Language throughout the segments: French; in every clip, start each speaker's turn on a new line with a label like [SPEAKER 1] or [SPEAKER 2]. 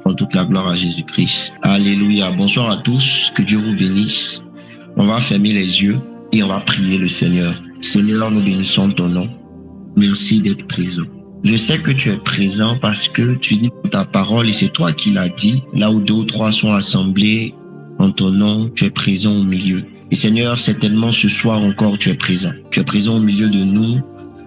[SPEAKER 1] Rends toute la gloire à Jésus-Christ. Alléluia. Bonsoir à tous. Que Dieu vous bénisse. On va fermer les yeux et on va prier le Seigneur. Seigneur, nous bénissons ton nom. Merci d'être présent. Je sais que tu es présent parce que tu dis ta parole et c'est toi qui l'as dit. Là où 2 ou 3 sont assemblés en ton nom, tu es présent au milieu. Et Seigneur, certainement ce soir encore, tu es présent. Tu es présent au milieu de nous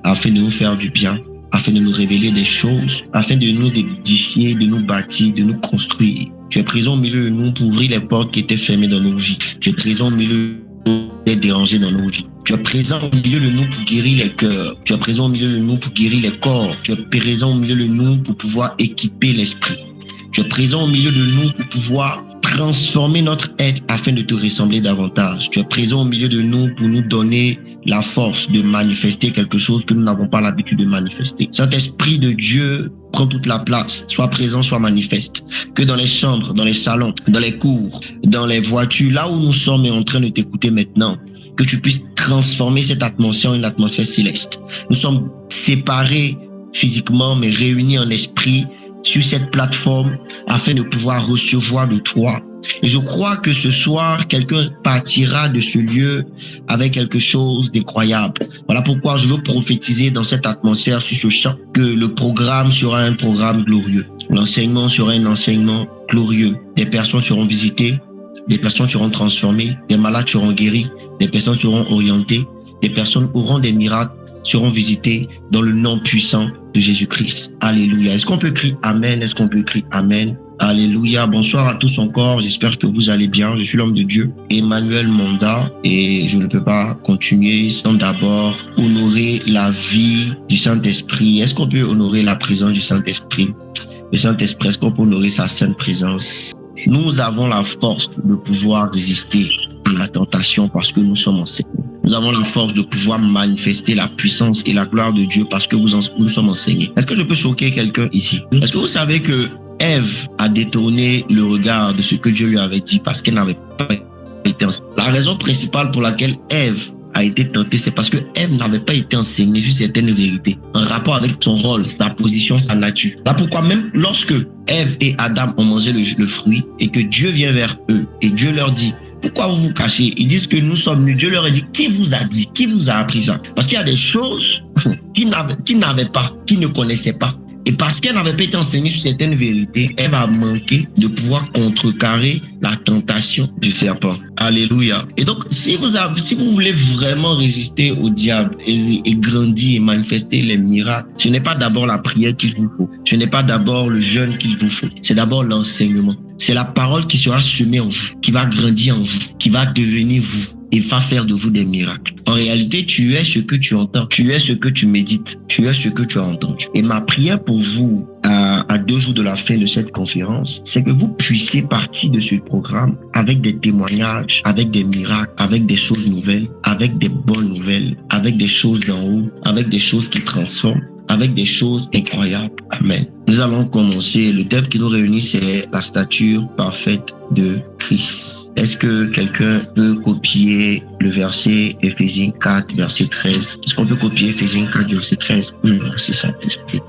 [SPEAKER 1] afin de nous faire du bien, afin de nous révéler des choses, afin de nous édifier, de nous bâtir, de nous construire. Tu es présent au milieu de nous pour ouvrir les portes qui étaient fermées dans nos vies. Tu es présent au milieu de nous pour être dérangé dans nos vies. Tu es présent au milieu de nous pour guérir les cœurs. Tu es présent au milieu de nous pour guérir les corps. Tu es présent au milieu de nous pour pouvoir équiper l'esprit. Tu es présent au milieu de nous pour pouvoir transformer notre être afin de te ressembler davantage. Tu es présent au milieu de nous pour nous donner la force de manifester quelque chose que nous n'avons pas l'habitude de manifester. Saint-Esprit de Dieu, prends toute la place. Sois présent, sois manifeste. Que dans les chambres, dans les salons, dans les cours, dans les voitures, là où nous sommes et en train de t'écouter maintenant, que tu puisses transformer cette atmosphère en une atmosphère céleste. Nous sommes séparés physiquement, mais réunis en esprit sur cette plateforme afin de pouvoir recevoir de toi. Et je crois que ce soir, quelqu'un partira de ce lieu avec quelque chose d'incroyable. Voilà pourquoi je veux prophétiser dans cette atmosphère, sur ce chant, que le programme sera un programme glorieux. L'enseignement sera un enseignement glorieux. Des personnes seront visitées, des personnes seront transformées, des malades seront guéris, des personnes seront orientées, des personnes auront des miracles, seront visités dans le nom puissant de Jésus-Christ. Alléluia. Est-ce qu'on peut crier Amen? Est-ce qu'on peut crier Amen? Alléluia. Bonsoir à tous encore. J'espère que vous allez bien. Je suis l'homme de Dieu, Emmanuel Monda, et je ne peux pas continuer sans d'abord honorer la vie du Saint-Esprit. Est-ce qu'on peut honorer la présence du Saint-Esprit? Le Saint-Esprit, est-ce qu'on peut honorer sa sainte présence? Nous avons la force de pouvoir résister à la tentation parce que nous sommes enseignés. Nous avons la force de pouvoir manifester la puissance et la gloire de Dieu parce que nous sommes enseignés. Est-ce que je peux choquer quelqu'un ici? Est-ce que vous savez que Ève a détourné le regard de ce que Dieu lui avait dit parce qu'elle n'avait pas été enseignée? La raison principale pour laquelle Ève a été tentée, c'est parce que Ève n'avait pas été enseignée sur certaines vérités en rapport avec son rôle, sa position, sa nature. Là pourquoi même lorsque Ève et Adam ont mangé le fruit et que Dieu vient vers eux et Dieu leur dit: pourquoi vous vous cachez? Ils disent que nous sommes nus. Dieu leur a dit: qui vous a dit? Qui vous a appris ça? Parce qu'il y a des choses qu'ils n'avaient pas, qu'ils ne connaissaient pas. Et parce qu'elle n'avait pas été enseignée sur certaines vérités, elle va manquer de pouvoir contrecarrer la tentation du serpent. Alléluia. Et donc, si vous voulez vraiment résister au diable et grandir et manifester les miracles, ce n'est pas d'abord la prière qu'il vous faut. Ce n'est pas d'abord le jeûne qu'il vous faut. C'est d'abord l'enseignement. C'est la parole qui sera semée en vous, qui va grandir en vous, qui va devenir vous et va faire de vous des miracles. En réalité, tu es ce que tu entends, tu es ce que tu médites, tu es ce que tu as entendu. Et ma prière pour vous, à 2 jours de la fin de cette conférence, c'est que vous puissiez partir de ce programme avec des témoignages, avec des miracles, avec des choses nouvelles, avec des bonnes nouvelles, avec des choses d'en haut, avec des choses qui transforment, avec des choses incroyables. Amen. Nous allons commencer. Le thème qui nous réunit, c'est la stature parfaite de Christ. Est-ce que quelqu'un peut copier le verset Éphésiens 4, verset 13? Est-ce qu'on peut copier Éphésiens 4, verset 13? Merci Saint-Esprit.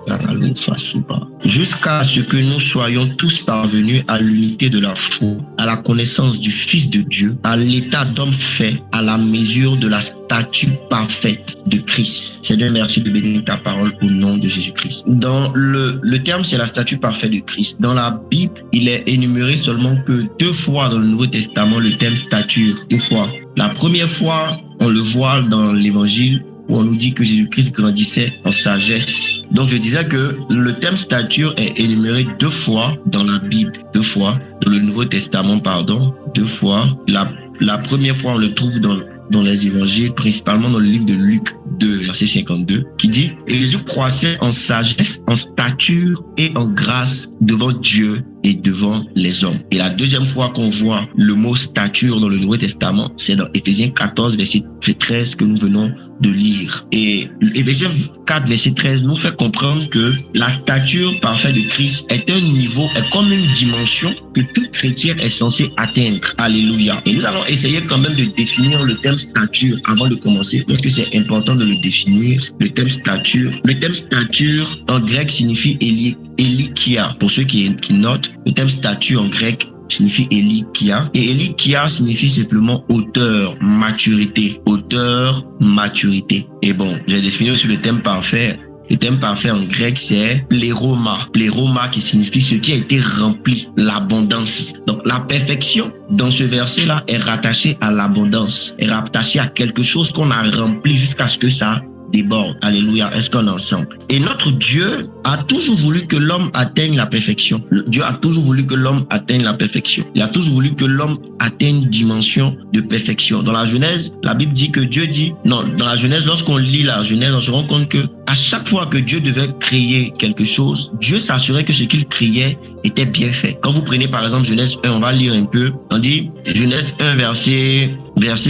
[SPEAKER 1] Jusqu'à ce que nous soyons tous parvenus à l'unité de la foi, à la connaissance du Fils de Dieu, à l'état d'homme fait, à la mesure de la stature parfaite de Christ. Seigneur, merci de bénir ta parole au nom de Jésus-Christ. Dans le terme, c'est la stature parfaite de Christ. Dans la Bible, il est énuméré seulement que 2 fois dans le Nouveau Testament le terme stature. 2 fois. La première fois, on le voit dans l'Évangile où on nous dit que Jésus-Christ grandissait en sagesse. Donc je disais que le terme stature est énuméré 2 fois dans la Bible, 2 fois dans le Nouveau Testament, 2 fois. La première fois, on le trouve dans les évangiles, principalement dans le livre de Luc 2, verset 52, qui dit: et Jésus croissait en sagesse, en stature et en grâce devant Dieu et devant les hommes. Et la deuxième fois qu'on voit le mot stature dans le Nouveau Testament, c'est dans Éphésiens 14, verset 13 que nous venons de lire. Et Éphésiens 4, verset 13 nous fait comprendre que la stature parfaite de Christ est un niveau, est comme une dimension que tout chrétien est censé atteindre. Alléluia. Et nous allons essayer quand même de définir le terme stature avant de commencer, parce que c'est important de le définir. Le terme stature en grec signifie Elikia. Pour ceux qui notent, le terme statut en grec signifie Elikia. Et Elikia signifie simplement hauteur, maturité. Hauteur, maturité. Et bon, j'ai défini aussi le terme parfait. Le terme parfait en grec, c'est pléroma. Pléroma qui signifie ce qui a été rempli, l'abondance. Donc, la perfection dans ce verset-là est rattachée à l'abondance, est rattachée à quelque chose qu'on a rempli jusqu'à ce que ça déborde. Alléluia. Est-ce qu'on est ensemble? Et notre Dieu a toujours voulu que l'homme atteigne la perfection. Dieu a toujours voulu que l'homme atteigne la perfection. Il a toujours voulu que l'homme atteigne une dimension de perfection. Dans la Genèse, la Bible dit que Dieu dit, non, dans la Genèse, lorsqu'on lit la Genèse, on se rend compte que à chaque fois que Dieu devait créer quelque chose, Dieu s'assurait que ce qu'il créait était bien fait. Quand vous prenez par exemple Genèse 1, on va lire un peu. On dit Genèse 1 verset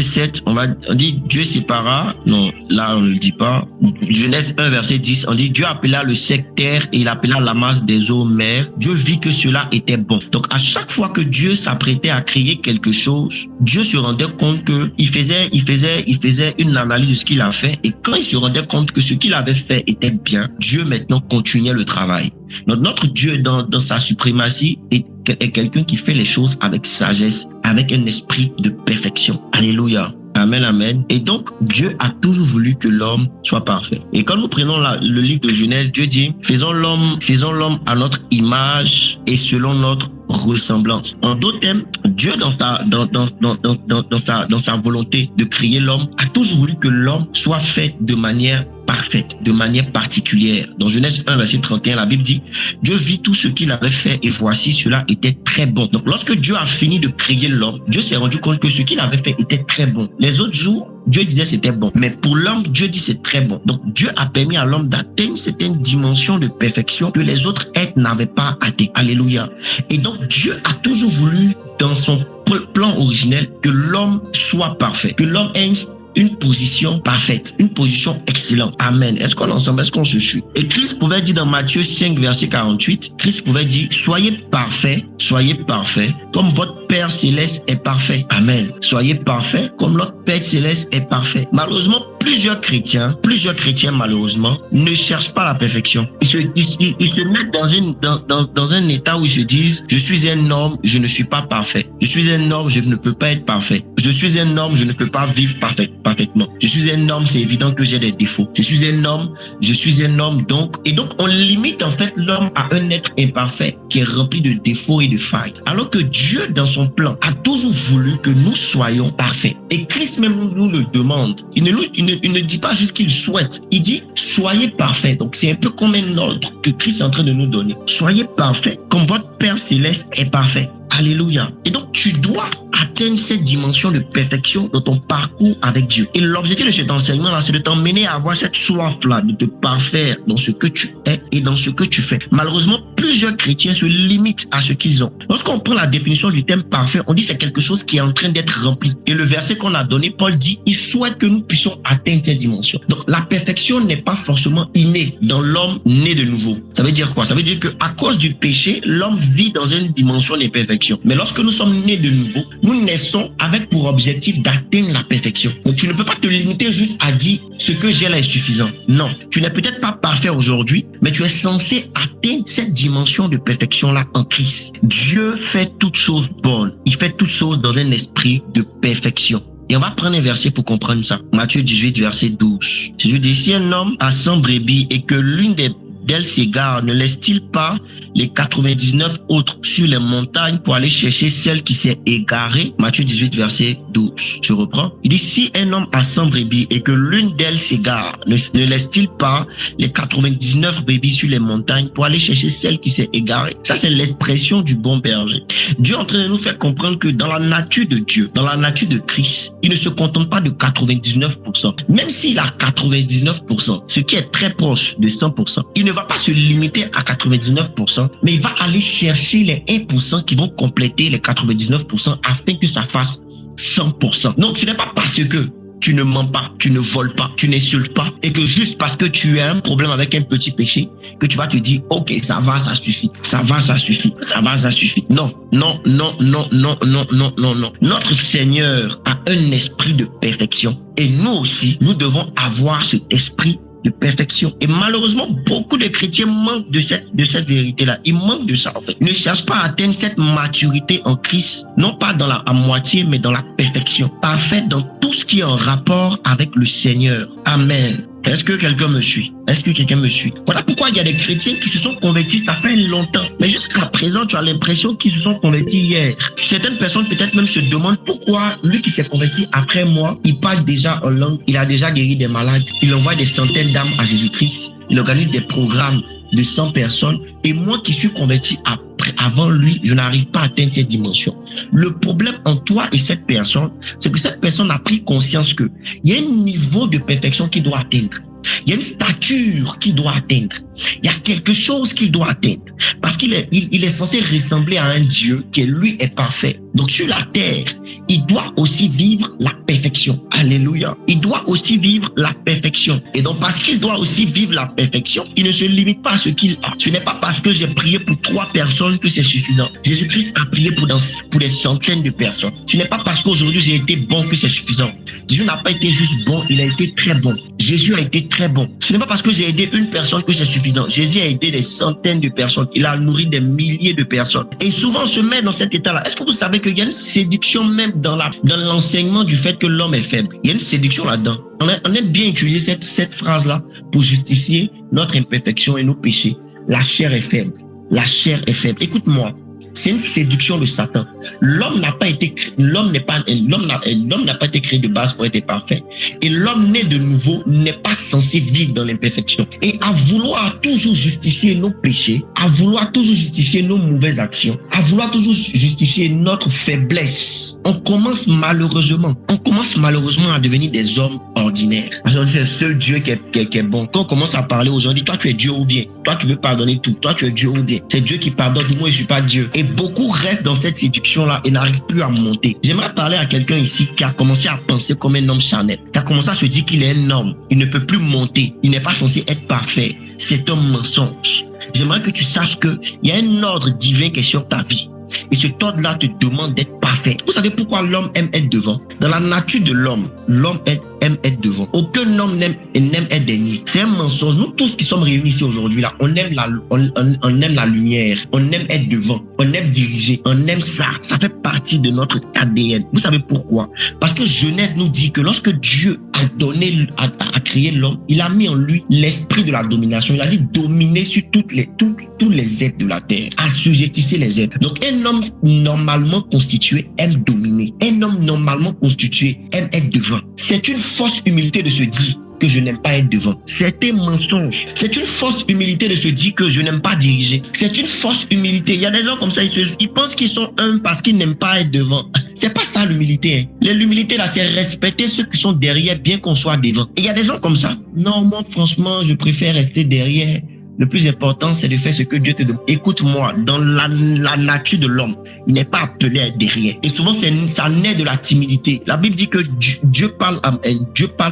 [SPEAKER 1] 7, on dit Dieu sépara. Non, là on ne le dit pas. Genèse 1 verset 10, on dit Dieu appela le sec terre et il appela la masse des eaux mer. Dieu vit que cela était bon. Donc à chaque fois que Dieu s'apprêtait à créer quelque chose, Dieu se rendait compte que il faisait une analyse de ce qu'il a fait, et quand il se rendait compte que ce qu'il avait fait était bien, Dieu maintenant continuait le travail. Donc notre Dieu dans sa suprématie est quelqu'un qui fait les choses avec sagesse, avec un esprit de perfection. Alléluia. Amen, amen. Et donc, Dieu a toujours voulu que l'homme soit parfait. Et quand nous prenons le livre de Genèse, Dieu dit, faisons l'homme à notre image et selon notre ressemblance. En d'autres termes, Dieu dans sa volonté de créer l'homme a toujours voulu que l'homme soit fait de manière parfaite, de manière particulière. Dans Genèse 1, verset 31, la Bible dit, Dieu vit tout ce qu'il avait fait et voici cela était très bon. Donc lorsque Dieu a fini de créer l'homme, Dieu s'est rendu compte que ce qu'il avait fait était très bon. Les autres jours, Dieu disait c'était bon. Mais pour l'homme, Dieu dit c'est très bon. Donc Dieu a permis à l'homme d'atteindre certaines dimensions de perfection que les autres êtres n'avaient pas atteint. Alléluia. Et donc Dieu a toujours voulu, dans son plan originel, que l'homme soit parfait, que l'homme ait une position parfaite, une position excellente. Amen. Est-ce qu'on est ensemble? Est-ce qu'on se suit? Et Christ pouvait dire dans Matthieu 5, verset 48, Christ pouvait dire, soyez parfaits, comme votre Père Céleste est parfait. Amen. Soyez parfaits, comme notre Père Céleste est parfait. Malheureusement, plusieurs chrétiens, malheureusement, ne cherchent pas la perfection. Ils se mettent dans un état où ils se disent, je suis un homme, je ne suis pas parfait. Je suis un homme, je ne peux pas être parfait. Je suis un homme, je ne peux pas vivre parfaitement. Je suis un homme, c'est évident que j'ai des défauts. Je suis un homme, donc on limite en fait l'homme à un être imparfait qui est rempli de défauts et de failles. Alors que Dieu, dans son plan, a toujours voulu que nous soyons parfaits. Et Christ même nous le demande. Il ne dit pas juste qu'il souhaite. Il dit, soyez parfaits. Donc c'est un peu comme un ordre que Christ est en train de nous donner. Soyez parfaits comme votre Père Céleste est parfait. Alléluia. Et donc, tu dois atteindre cette dimension de perfection dans ton parcours avec Dieu. Et l'objectif de cet enseignement-là, c'est de t'emmener à avoir cette soif-là, de te parfaire dans ce que tu es et dans ce que tu fais. Malheureusement, plusieurs chrétiens se limitent à ce qu'ils ont. Lorsqu'on prend la définition du terme parfait, on dit que c'est quelque chose qui est en train d'être rempli. Et le verset qu'on a donné, Paul dit, il souhaite que nous puissions atteindre cette dimension. Donc, la perfection n'est pas forcément innée dans l'homme né de nouveau. Ça veut dire quoi? Ça veut dire qu'à cause du péché, l'homme vit dans une dimension d'imperfection. Mais lorsque nous sommes nés de nouveau, nous naissons avec pour objectif d'atteindre la perfection. Donc tu ne peux pas te limiter juste à dire ce que j'ai là est suffisant. Non, tu n'es peut-être pas parfait aujourd'hui, mais tu es censé atteindre cette dimension de perfection-là en Christ. Dieu fait toutes choses bonnes. Il fait toutes choses dans un esprit de perfection. Et on va prendre un verset pour comprendre ça. Matthieu 18, verset 12. Jésus dit, si un homme a 100 brebis et que l'une d'elles s'égare, ne laisse-t-il pas les 99 autres sur les montagnes pour aller chercher celle qui s'est égarée? Matthieu 18, verset 12. Je reprends. Il dit, si un homme a 100 brebis et que l'une d'elles s'égare, ne laisse-t-il pas les 99 brebis sur les montagnes pour aller chercher celle qui s'est égarée? Ça, c'est l'expression du bon berger. Dieu est en train de nous faire comprendre que dans la nature de Dieu, dans la nature de Christ, il ne se contente pas de 99%. Même s'il a 99%, ce qui est très proche de 100%, il ne va pas se limiter à 99%, mais il va aller chercher les 1% qui vont compléter les 99% afin que ça fasse 100%. Donc, ce n'est pas parce que tu ne mens pas, tu ne voles pas, tu n'insultes pas, et que juste parce que tu as un problème avec un petit péché, que tu vas te dire, ok, ça va, ça suffit, ça va, ça suffit, ça va, ça suffit. Non, non, non, non, non, non, non, non, non. Notre Seigneur a un esprit de perfection. Et nous aussi, nous devons avoir cet esprit de perfection. Et malheureusement, beaucoup de chrétiens manquent de cette vérité-là. Ils manquent de ça, en fait. Ils ne cherchent pas à atteindre cette maturité en Christ, non pas à moitié, mais dans la perfection. Parfaite dans tout ce qui est en rapport avec le Seigneur. Amen. Est-ce que quelqu'un me suit? Est-ce que quelqu'un me suit? Voilà pourquoi il y a des chrétiens qui se sont convertis, ça fait longtemps. Mais jusqu'à présent, tu as l'impression qu'ils se sont convertis hier. Certaines personnes peut-être même se demandent pourquoi lui qui s'est converti après moi, il parle déjà en langue, il a déjà guéri des malades, il envoie des centaines d'âmes à Jésus-Christ, il organise des programmes de 100 personnes. Et moi qui suis converti avant lui, je n'arrive pas à atteindre cette dimension. Le problème en toi et cette personne, c'est que cette personne a pris conscience que il y a un niveau de perfection qu'il doit atteindre. Il y a une stature qu'il doit atteindre. Il y a quelque chose qu'il doit atteindre. Parce qu'il est censé ressembler à un Dieu qui, lui, est parfait. Donc, sur la terre, il doit aussi vivre la perfection. Alléluia. Il doit aussi vivre la perfection. Et donc, parce qu'il doit aussi vivre la perfection, il ne se limite pas à ce qu'il a. Ce n'est pas parce que j'ai prié pour 3 personnes que c'est suffisant. Jésus-Christ a prié pour des centaines de personnes. Ce n'est pas parce qu'aujourd'hui j'ai été bon que c'est suffisant. Jésus n'a pas été juste bon, il a été très bon. Jésus a été très bon. Ce n'est pas parce que j'ai aidé une personne que c'est suffisant. Jésus a aidé des centaines de personnes. Il a nourri des milliers de personnes. Et souvent on se met dans cet état-là. Est-ce que vous savez qu'il y a une séduction même dans l'enseignement du fait que l'homme est faible? Il y a une séduction là-dedans. On aime bien utiliser cette phrase-là pour justifier notre imperfection et nos péchés. La chair est faible. La chair est faible. Écoute-moi. C'est une séduction de Satan. L'homme n'a pas été créé de base pour être parfait. Et l'homme né de nouveau n'est pas censé vivre dans l'imperfection. Et à vouloir toujours justifier nos péchés, à vouloir toujours justifier nos mauvaises actions, à vouloir toujours justifier notre faiblesse, on commence malheureusement à devenir des hommes ordinaires. Aujourd'hui, c'est le seul Dieu qui est bon. Quand on commence à parler aujourd'hui, toi tu es Dieu ou bien, toi tu veux pardonner tout, toi tu es Dieu ou bien, c'est Dieu qui pardonne, moi je suis pas Dieu. Et beaucoup restent dans cette séduction-là et n'arrivent plus à monter. J'aimerais parler à quelqu'un ici qui a commencé à penser comme un homme charnel, qui a commencé à se dire qu'il est un homme, il ne peut plus monter, il n'est pas censé être parfait. C'est un mensonge. J'aimerais que tu saches qu'il y a un ordre divin qui est sur ta vie. Et cet ordre-là te demande d'être parfait. Vous savez pourquoi l'homme aime être devant? Dans la nature de l'homme aime être devant. Aucun homme n'aime être dernier. C'est un mensonge. Nous tous qui sommes réunis ici aujourd'hui, là, on aime la lumière. On aime être devant. On aime diriger. On aime ça. Ça fait partie de notre ADN. Vous savez pourquoi? Parce que Genèse nous dit que lorsque Dieu a créé l'homme, il a mis en lui l'esprit de la domination. Il a dit dominer sur tous les êtres de la terre. Assujettissez les êtres. Donc un homme normalement constitué aime dominer. Un homme normalement constitué aime être devant. C'est une fausse humilité de se dire que je n'aime pas être devant. C'est un mensonge. C'est une fausse humilité de se dire que je n'aime pas diriger. C'est une fausse humilité. Il y a des gens comme ça, ils pensent qu'ils sont humbles parce qu'ils n'aiment pas être devant. C'est pas ça l'humilité. L'humilité là, c'est respecter ceux qui sont derrière bien qu'on soit devant. Et il y a des gens comme ça. Non, moi franchement, je préfère rester derrière. Le plus important, c'est de faire ce que Dieu te demande. Écoute-moi, dans la nature de l'homme, il n'est pas appelé à être derrière. Et souvent, ça naît de la timidité. La Bible dit que Dieu parle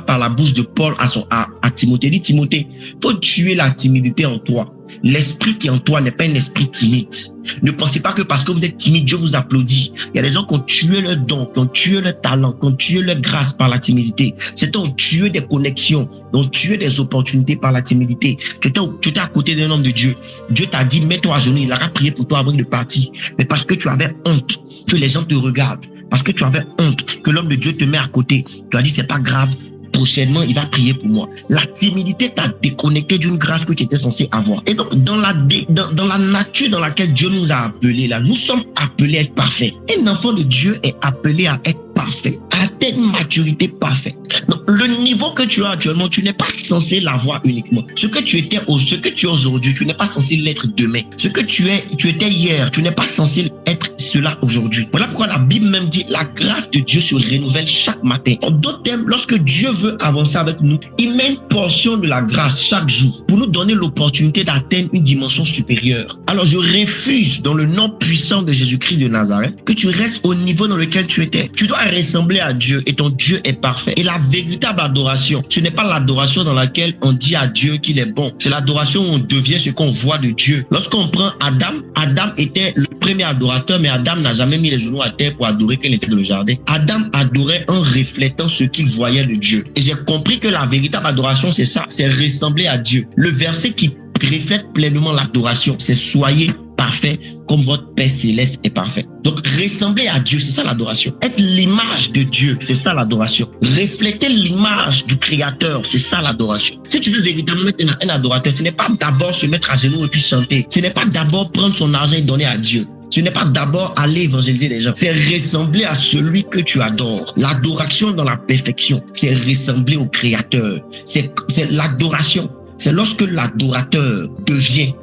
[SPEAKER 1] par la bouche de Paul à Timothée. Il dit, Timothée, faut tuer la timidité en toi. L'esprit qui est en toi n'est pas un esprit timide. Ne pensez pas que parce que vous êtes timide, Dieu vous applaudit. Il y a des gens qui ont tué leur don, qui ont tué leur talent, qui ont tué leur grâce par la timidité. Certains ont tué des connexions, ont tué des opportunités par la timidité. Tu étais à côté d'un homme de Dieu. Dieu t'a dit, mets-toi à genoux. Il aura prié pour toi avant de partir. Mais parce que tu avais honte que les gens te regardent, parce que tu avais honte que l'homme de Dieu te met à côté, tu as dit, c'est pas grave. Prochainement, il va prier pour moi. La timidité t'a déconnecté d'une grâce que tu étais censé avoir. Et donc, dans la nature dans laquelle Dieu nous a appelés, là, nous sommes appelés à être parfaits. Un enfant de Dieu est appelé à être parfait, à atteindre une maturité parfaite. Donc, le niveau que tu as actuellement, tu n'es pas censé l'avoir uniquement. Ce que tu es aujourd'hui, tu n'es pas censé l'être demain. Ce que tu étais hier, tu n'es pas censé être cela aujourd'hui. Voilà pourquoi la Bible même dit, la grâce de Dieu se renouvelle chaque matin. En d'autres termes, lorsque Dieu veut avancer avec nous, il met une portion de la grâce chaque jour pour nous donner l'opportunité d'atteindre une dimension supérieure. Alors, je refuse dans le nom puissant de Jésus-Christ de Nazareth que tu restes au niveau dans lequel tu étais. Tu dois ressembler à Dieu et ton Dieu est parfait. Et la véritable adoration, ce n'est pas l'adoration dans laquelle on dit à Dieu qu'il est bon. C'est l'adoration où on devient ce qu'on voit de Dieu. Lorsqu'on prend Adam, Adam était le premier adorateur, mais Adam n'a jamais mis les genoux à terre pour adorer qu'il était dans le jardin. Adam adorait en reflétant ce qu'il voyait de Dieu. Et j'ai compris que la véritable adoration, c'est ça, c'est ressembler à Dieu. Le verset qui reflète pleinement l'adoration, c'est soyez parfait comme votre Père céleste est parfait. Donc ressembler à Dieu, c'est ça l'adoration. Être l'image de Dieu, c'est ça l'adoration. Refléter l'image du Créateur, c'est ça l'adoration. Si tu veux véritablement être un adorateur, ce n'est pas d'abord se mettre à genoux et puis chanter. Ce n'est pas d'abord prendre son argent et donner à Dieu. Ce n'est pas d'abord aller évangéliser les gens. C'est ressembler à celui que tu adores. L'adoration dans la perfection, c'est ressembler au Créateur. C'est l'adoration. C'est lorsque l'adorateur devient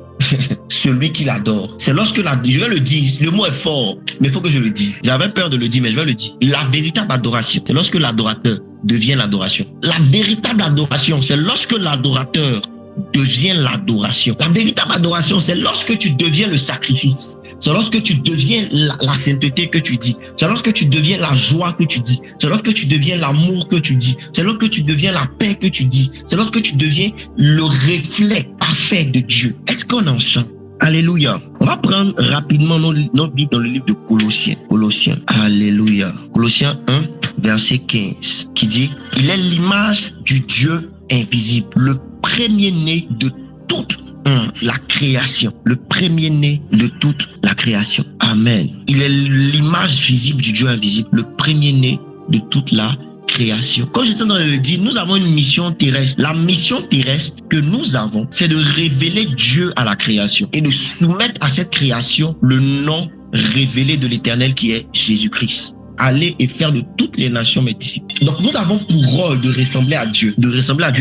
[SPEAKER 1] celui qui l'adore. C'est lorsque je vais le dire, le mot est fort, mais il faut que je le dise. J'avais peur de le dire, mais je vais le dire. La véritable adoration, c'est lorsque l'adorateur devient l'adoration. La véritable adoration, c'est lorsque l'adorateur devient l'adoration. La véritable adoration, c'est lorsque tu deviens le sacrifice. C'est lorsque tu deviens la sainteté que tu dis. C'est lorsque tu deviens la joie que tu dis. C'est lorsque tu deviens l'amour que tu dis. C'est lorsque tu deviens la paix que tu dis. C'est lorsque tu deviens le reflet parfait de Dieu. Est-ce qu'on en chante? Alléluia. On va prendre rapidement nos Bibles dans le livre de Colossiens. Colossiens. Alléluia. Colossiens 1, verset 15, qui dit « Il est l'image du Dieu invisible, le premier-né de toute la création, le premier-né de toute la création. » Amen. Il est l'image visible du Dieu invisible, le premier-né de toute la création. Comme j'étais en train de le dire, nous avons une mission terrestre. La mission terrestre que nous avons, c'est de révéler Dieu à la création et de soumettre à cette création le nom révélé de l'Éternel qui est Jésus-Christ. Aller et faire de toutes les nations mes disciples. Donc nous avons pour rôle de ressembler à Dieu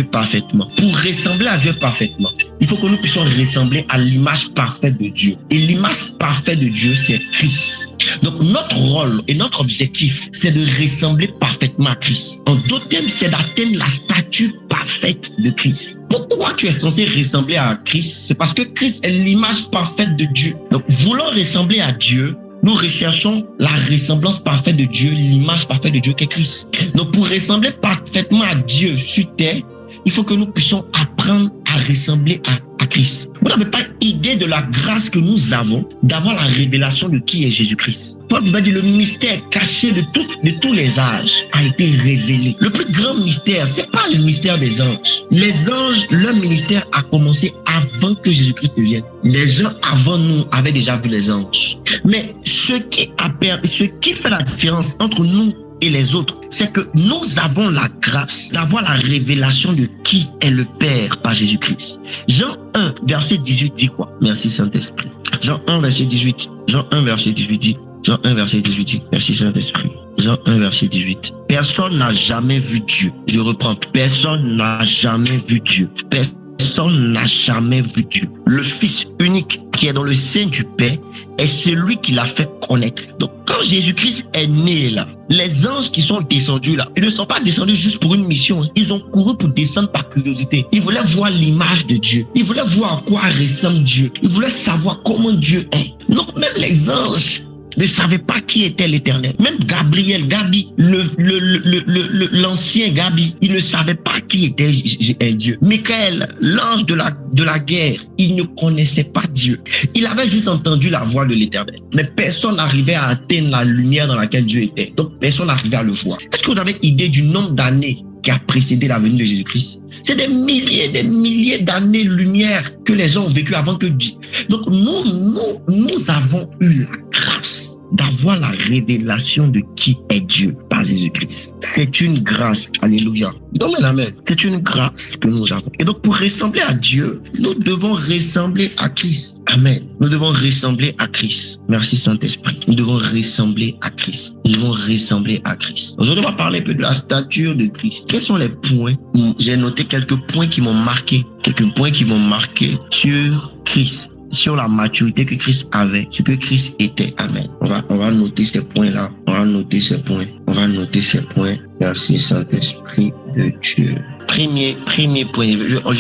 [SPEAKER 1] parfaitement. Pour ressembler à Dieu parfaitement, il faut que nous puissions ressembler à l'image parfaite de Dieu. Et l'image parfaite de Dieu, c'est Christ. Donc notre rôle et notre objectif, c'est de ressembler parfaitement à Christ. En d'autres termes, c'est d'atteindre la stature parfaite de Christ. Pourquoi tu es censé ressembler à Christ? C'est parce que Christ est l'image parfaite de Dieu. Donc voulant ressembler à Dieu, nous recherchons la ressemblance parfaite de Dieu, l'image parfaite de Dieu qu'est Christ. Donc pour ressembler parfaitement à Dieu sur terre, il faut que nous puissions apprendre à ressembler à Christ. Vous n'avez pas idée de la grâce que nous avons d'avoir la révélation de qui est Jésus-Christ. Paul va dire le mystère caché de tous les âges a été révélé. Le plus grand mystère, c'est pas le mystère des anges. Les anges, leur ministère a commencé avant que Jésus-Christ vienne. Les gens avant nous avaient déjà vu les anges. Mais ce qui fait la différence entre nous et les autres, c'est que nous avons la grâce d'avoir la révélation de qui est le Père par Jésus-Christ. Jean 1, verset 18 dit quoi? Merci Saint-Esprit. Jean 1, verset 18. Jean 1, verset 18 dit. Jean 1, verset 18 dit. Merci Saint-Esprit. Jean 1, verset 18. Personne n'a jamais vu Dieu. Je reprends. Personne n'a jamais vu Dieu. Personne n'a jamais vu Dieu. Le Fils unique qui est dans le sein du Père est celui qui l'a fait connaître. Donc, quand Jésus-Christ est né là, les anges qui sont descendus là, ils ne sont pas descendus juste pour une mission. Ils ont couru pour descendre par curiosité. Ils voulaient voir l'image de Dieu. Ils voulaient voir à quoi ressemble Dieu. Ils voulaient savoir comment Dieu est. Donc, même les anges ne savaient pas qui était l'Éternel. Même Gabriel, Gabi, l'ancien Gabi, il ne savait pas qui était Dieu. Michael, l'ange de la guerre, il ne connaissait pas Dieu. Il avait juste entendu la voix de l'Éternel. Mais personne n'arrivait à atteindre la lumière dans laquelle Dieu était. Donc personne n'arrivait à le voir. Est-ce que vous avez idée du nombre d'années qui a précédé la venue de Jésus-Christ? C'est des milliers d'années-lumière que les gens ont vécu avant que Dieu. Donc nous avons eu la grâce d'avoir la révélation de qui est Dieu par Jésus-Christ. C'est une grâce. Alléluia. Donc, amen. C'est une grâce que nous avons. Et donc, pour ressembler à Dieu, nous devons ressembler à Christ. Amen. Nous devons ressembler à Christ. Merci Saint-Esprit. Nous devons ressembler à Christ. Nous devons ressembler à Christ. Aujourd'hui, on va parler un peu de la stature de Christ. Quels sont les points? J'ai noté quelques points qui m'ont marqué. Quelques points qui m'ont marqué sur Christ, sur la maturité que Christ avait, ce que Christ était. Amen. On va noter ces points-là. On va noter ces points. Merci Saint-Esprit de Dieu. Premier point.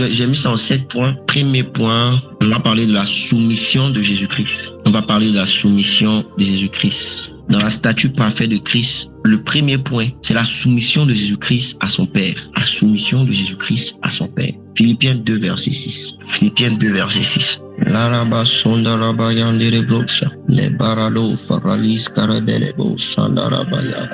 [SPEAKER 1] J'ai mis ça en 7 points. Premier point, on va parler de la soumission de Jésus-Christ. On va parler de la soumission de Jésus-Christ. dans la statue parfaite de Christ, le premier point, c'est la soumission de Jésus-Christ à son Père. La soumission de Jésus-Christ à son Père. Philippiens 2, verset 6. Philippiens 2, verset 6. Laraba sondaraba yanderebrosa, le barado faralis karabelebo sandarabaya,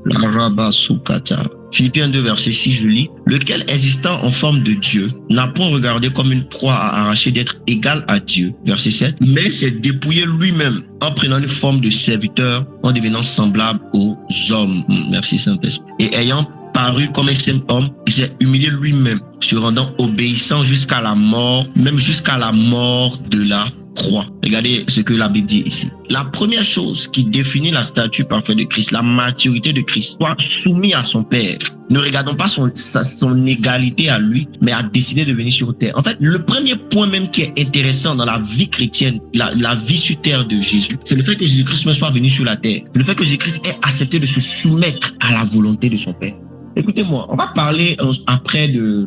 [SPEAKER 1] laraba sukata. Philippiens 2, verset 6, je lis. Lequel, existant en forme de Dieu, n'a point regardé comme une proie à arracher d'être égal à Dieu. Verset 7. Mais s'est dépouillé lui-même en prenant une forme de serviteur, en devenant semblable aux hommes. Merci Saint-Esprit. Et ayant paru comme un simple homme, il s'est humilié lui-même, se rendant obéissant jusqu'à la mort, même jusqu'à la mort de la croix. Regardez ce que la Bible dit ici. La première chose qui définit la statue parfaite de Christ, la maturité de Christ, soit soumis à son Père. Ne regardons pas son égalité à lui, mais a décidé de venir sur terre. En fait, le premier point même qui est intéressant dans la vie chrétienne, la vie sur terre de Jésus, c'est le fait que Jésus-Christ soit venu sur la terre. Le fait que Jésus-Christ ait accepté de se soumettre à la volonté de son Père. Écoutez-moi, on va parler après de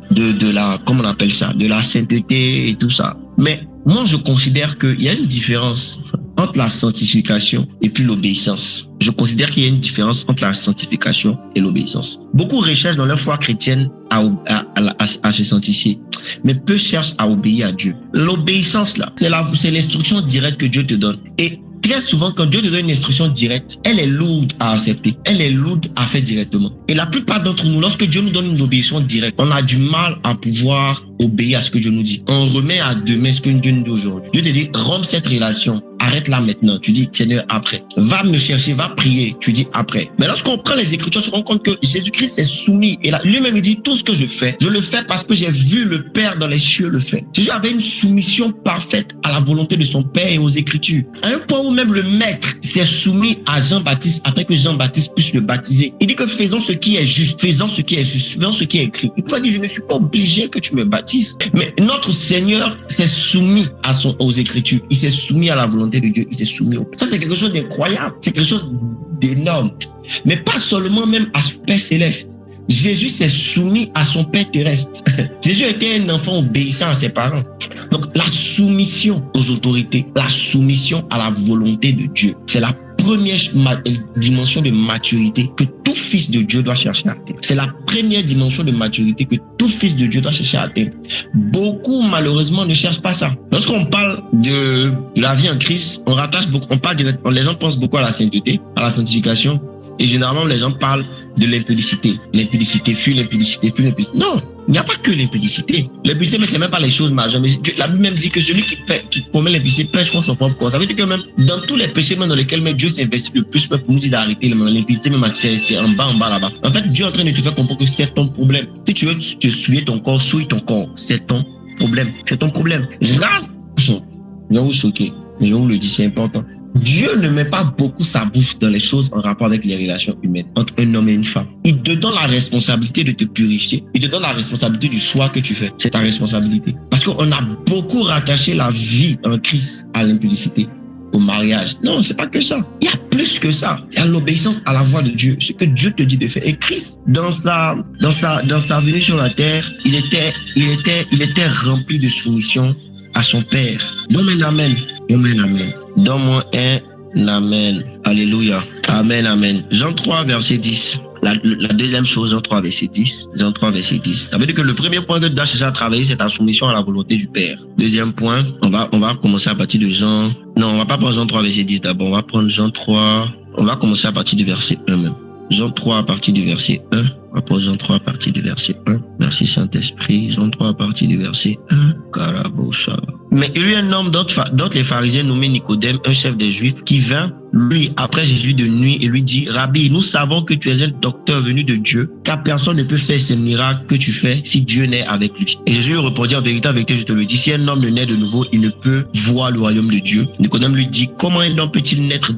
[SPEAKER 1] la, comment on appelle ça, de la sainteté et tout ça. Mais moi, je considère qu'il y a une différence entre la sanctification et puis l'obéissance. Je considère qu'il y a une différence entre la sanctification et l'obéissance. Beaucoup recherchent dans leur foi chrétienne à se sanctifier, mais peu cherchent à obéir à Dieu. L'obéissance, là, c'est l'instruction directe que Dieu te donne. Et très souvent, quand Dieu te donne une instruction directe, elle est lourde à accepter. Elle est lourde à faire directement. Et la plupart d'entre nous, lorsque Dieu nous donne une obéissance directe, on a du mal à pouvoir obéir à ce que Dieu nous dit. On remet à demain ce que Dieu nous dit aujourd'hui. Dieu te dit, romps cette relation. Arrête-la maintenant. Tu dis, Seigneur, après. Va me chercher, va prier. Tu dis, après. Mais lorsqu'on prend les Écritures, on se rend compte que Jésus-Christ s'est soumis. Et là, lui-même, il dit, tout ce que je fais, je le fais parce que j'ai vu le Père dans les cieux le faire. Jésus avait une soumission parfaite à la volonté de son Père et aux Écritures. À un point où même le Maître s'est soumis à Jean-Baptiste afin que Jean-Baptiste puisse le baptiser. Il dit que faisons ce qui est juste, faisons ce qui est juste, faisons ce qui est écrit. Il peut dire, je ne suis pas obligé que tu me baptises. Mais notre Seigneur s'est soumis aux Écritures. Il s'est soumis à la volonté de Dieu. Il s'est soumis au Père. Ça, c'est quelque chose d'incroyable. C'est quelque chose d'énorme. Mais pas seulement même à son Père céleste. Jésus s'est soumis à son Père terrestre. Jésus était un enfant obéissant à ses parents. Donc, la soumission aux autorités, la soumission à la volonté de Dieu, c'est la première dimension de maturité que tout fils de Dieu doit chercher à atteindre. C'est la première dimension de maturité que tout fils de Dieu doit chercher à atteindre. Beaucoup, malheureusement, ne cherchent pas ça. Lorsqu'on parle de la vie en Christ, on rattache beaucoup, les gens pensent beaucoup à la sainteté, à la sanctification. Et généralement, les gens parlent de l'impudicité. L'impudicité, fuis l'impudicité, fuis l'impudicité. Non, il n'y a pas que l'impudicité. L'impudicité, mais c'est même pas les choses majeures. Mais la Bible même dit que celui qui commet l'impudicité pêche contre son propre corps. Ça veut dire que même dans tous les péchés même dans lesquels même Dieu s'investit le plus, pour nous dire d'arrêter l'impudicité, même c'est en bas là-bas. En fait, Dieu est en train de te faire comprendre que c'est ton problème. Si tu veux te souiller ton corps, souille ton corps. C'est ton problème. C'est ton problème. Grâce, je vais vous choquer. Mais je vous le dis, c'est important. Dieu ne met pas beaucoup sa bouche dans les choses en rapport avec les relations humaines entre un homme et une femme. Il te donne la responsabilité de te purifier. Il te donne la responsabilité du choix que tu fais. C'est ta responsabilité. Parce qu'on a beaucoup rattaché la vie en Christ à l'impudicité, au mariage. Non, c'est pas que ça. Il y a plus que ça. Il y a l'obéissance à la voix de Dieu. Ce que Dieu te dit de faire. Et Christ, dans sa venue sur la terre, il était rempli de soumission à son Père. Donne-moi un amen. Donne-moi un amen. Donne-moi un amen. Alléluia. Amen, amen. Jean 3, verset 10. La deuxième chose, Jean 3, verset 10. Jean 3, verset 10. Ça veut dire que le premier point que tu dois chercher à travailler, c'est ta soumission à la volonté du Père. Deuxième point, on va commencer à partir de Jean. Non, on va pas prendre Jean 3, verset 10 d'abord. On va prendre Jean 3. On va commencer à partir du verset 1 même. Jean 3 à partir du verset 1. On va prendre Jean 3 à partir du verset 1. Merci Saint-Esprit. Jean 3 à partir du verset 1. Karabosha. Mais il y eut un homme d'autres les pharisiens nommé Nicodème, un chef des Juifs, qui vint, lui, après Jésus de nuit, et lui dit, Rabbi, nous savons que tu es un docteur venu de Dieu, car personne ne peut faire ces miracles que tu fais si Dieu n'est avec lui. Et Jésus lui répondit, en vérité, je te le dis, si un homme ne naît de nouveau, il ne peut voir le royaume de Dieu. Nicodème lui dit, comment un homme peut-il naître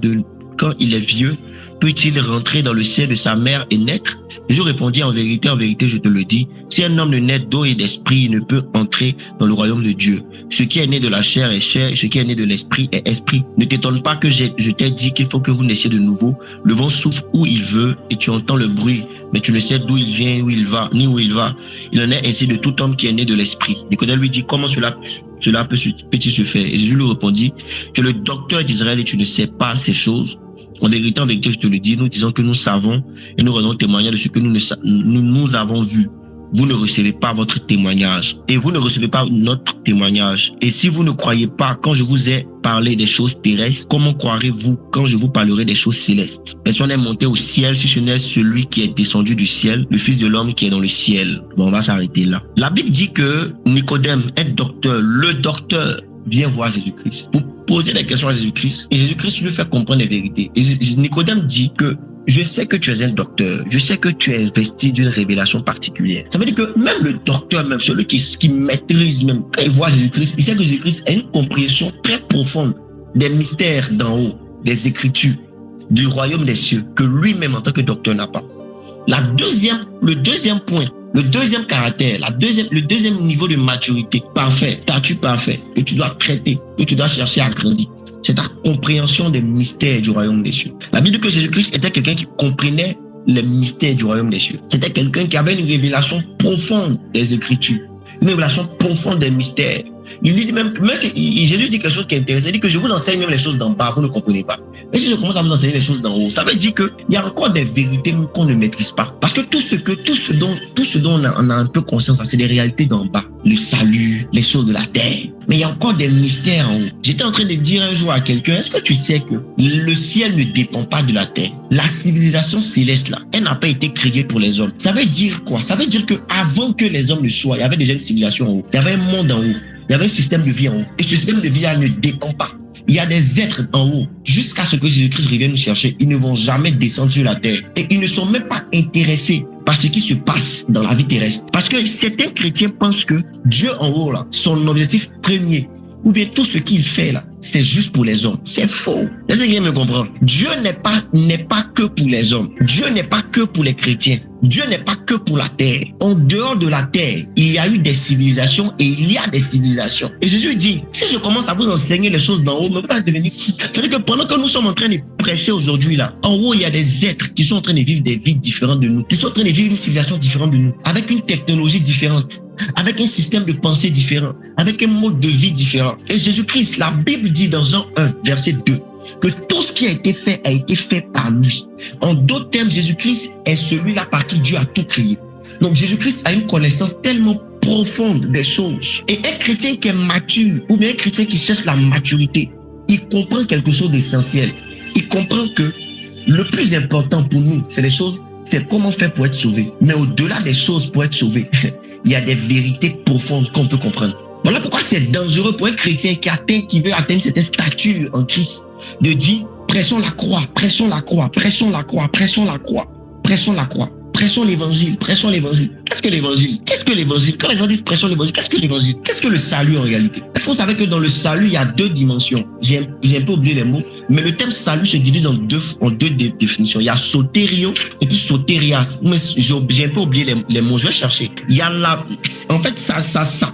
[SPEAKER 1] quand il est vieux? Peut-il rentrer dans le sein de sa mère et naître? Je répondis, en vérité, je te le dis, si un homme ne naît d'eau et d'esprit, il ne peut entrer dans le royaume de Dieu. Ce qui est né de la chair est chair, et ce qui est né de l'esprit est esprit. Ne t'étonne pas que je t'ai dit qu'il faut que vous naissiez de nouveau. Le vent souffle où il veut, et tu entends le bruit, mais tu ne sais d'où il vient, où il va, ni où il va. Il en est ainsi de tout homme qui est né de l'esprit. Nicodème lui dit, comment cela peut-il se faire? Et Jésus lui répondit, tu es le docteur d'Israël et tu ne sais pas ces choses. En vérité, je te le dis, nous disons que nous savons et nous rendons témoignage de ce que nous avons vu. Vous ne recevez pas votre témoignage et vous ne recevez pas notre témoignage. Et si vous ne croyez pas quand je vous ai parlé des choses terrestres, comment croirez-vous quand je vous parlerai des choses célestes? Personne n'est monté au ciel si ce n'est celui qui est descendu du ciel, le Fils de l'homme qui est dans le ciel. Bon, on va s'arrêter là. La Bible dit que Nicodème, le docteur, vient voir Jésus-Christ pour poser des questions à Jésus-Christ. Et Jésus-Christ lui fait comprendre les vérités. Et Nicodème dit que je sais que tu es un docteur. Je sais que tu es investi d'une révélation particulière. Ça veut dire que même le docteur, même celui qui maîtrise, même quand il voit Jésus-Christ, il sait que Jésus-Christ a une compréhension très profonde des mystères d'en haut, des Écritures, du royaume des cieux, que lui-même en tant que docteur n'a pas. Le deuxième point, le deuxième caractère, le deuxième niveau de maturité, parfait, statut parfait, que tu dois traiter, que tu dois chercher à grandir. C'est ta compréhension des mystères du royaume des cieux. La Bible dit que Jésus-Christ était quelqu'un qui comprenait les mystères du royaume des cieux. C'était quelqu'un qui avait une révélation profonde des Écritures, une révélation profonde des mystères. Il dit même Jésus dit quelque chose qui est intéressant. Il dit que je vous enseigne même les choses d'en bas, vous ne comprenez pas. Et si je commence à vous enseigner les choses d'en haut, ça veut dire qu'il y a encore des vérités qu'on ne maîtrise pas. Parce que tout ce dont on a un peu conscience, c'est des réalités d'en bas. Le salut, les choses de la terre. Mais il y a encore des mystères en haut. J'étais en train de dire un jour à quelqu'un, est-ce que tu sais que le ciel ne dépend pas de la terre? La civilisation céleste là, elle n'a pas été créée pour les hommes. Ça veut dire quoi? Ça veut dire que avant que les hommes ne soient, il y avait déjà une civilisation en haut. Il y avait un monde en haut. Il y avait un système de vie en haut. Et ce système de vie-là ne dépend pas. Il y a des êtres en haut. Jusqu'à ce que Jésus-Christ revienne nous chercher, ils ne vont jamais descendre sur la terre. Et ils ne sont même pas intéressés par ce qui se passe dans la vie terrestre. Parce que certains chrétiens pensent que Dieu en haut, là, son objectif premier, ou bien tout ce qu'il fait là, c'est juste pour les hommes. C'est faux. Est-ce que quelqu'un me comprend? Dieu n'est pas que pour les hommes. Dieu n'est pas que pour les chrétiens. Dieu n'est pas que pour la terre. En dehors de la terre, il y a eu des civilisations et il y a des civilisations. Et Jésus dit, si je commence à vous enseigner les choses d'en haut, mais vous allez devenir fou. C'est-à-dire que pendant que nous sommes en train de prêcher aujourd'hui là, en haut, il y a des êtres qui sont en train de vivre des vies différentes de nous, qui sont en train de vivre une civilisation différente de nous, avec une technologie différente, avec un système de pensée différent, avec un mode de vie différent. Et Jésus-Christ, la Bible dit dans Jean 1, verset 2, que tout ce qui a été fait par lui. En d'autres termes, Jésus-Christ est celui-là par qui Dieu a tout créé. Donc Jésus-Christ a une connaissance tellement profonde des choses. Et un chrétien qui est mature, ou bien un chrétien qui cherche la maturité, il comprend quelque chose d'essentiel. Il comprend que le plus important pour nous, c'est comment faire pour être sauvé. Mais au-delà des choses pour être sauvé, il y a des vérités profondes qu'on peut comprendre. Voilà pourquoi c'est dangereux pour un chrétien qui veut atteindre cette stature en Christ, de dire prêchons la croix, prêchons la croix, prêchons la croix, prêchons la croix, prêchons la croix, prêchons l'évangile, prêchons l'évangile. Qu'est-ce que l'évangile? Qu'est-ce que l'évangile? Quand les gens disent prêchons l'évangile, qu'est-ce que l'évangile? Qu'est-ce que le salut en réalité? Est-ce que vous savez que dans le salut, il y a deux dimensions? J'ai un peu oublié les mots, mais le terme salut se divise en deux définitions. Il y a sotério et puis sotérias. Mais j'ai un peu oublié les mots, je vais chercher. Il y a en fait, ça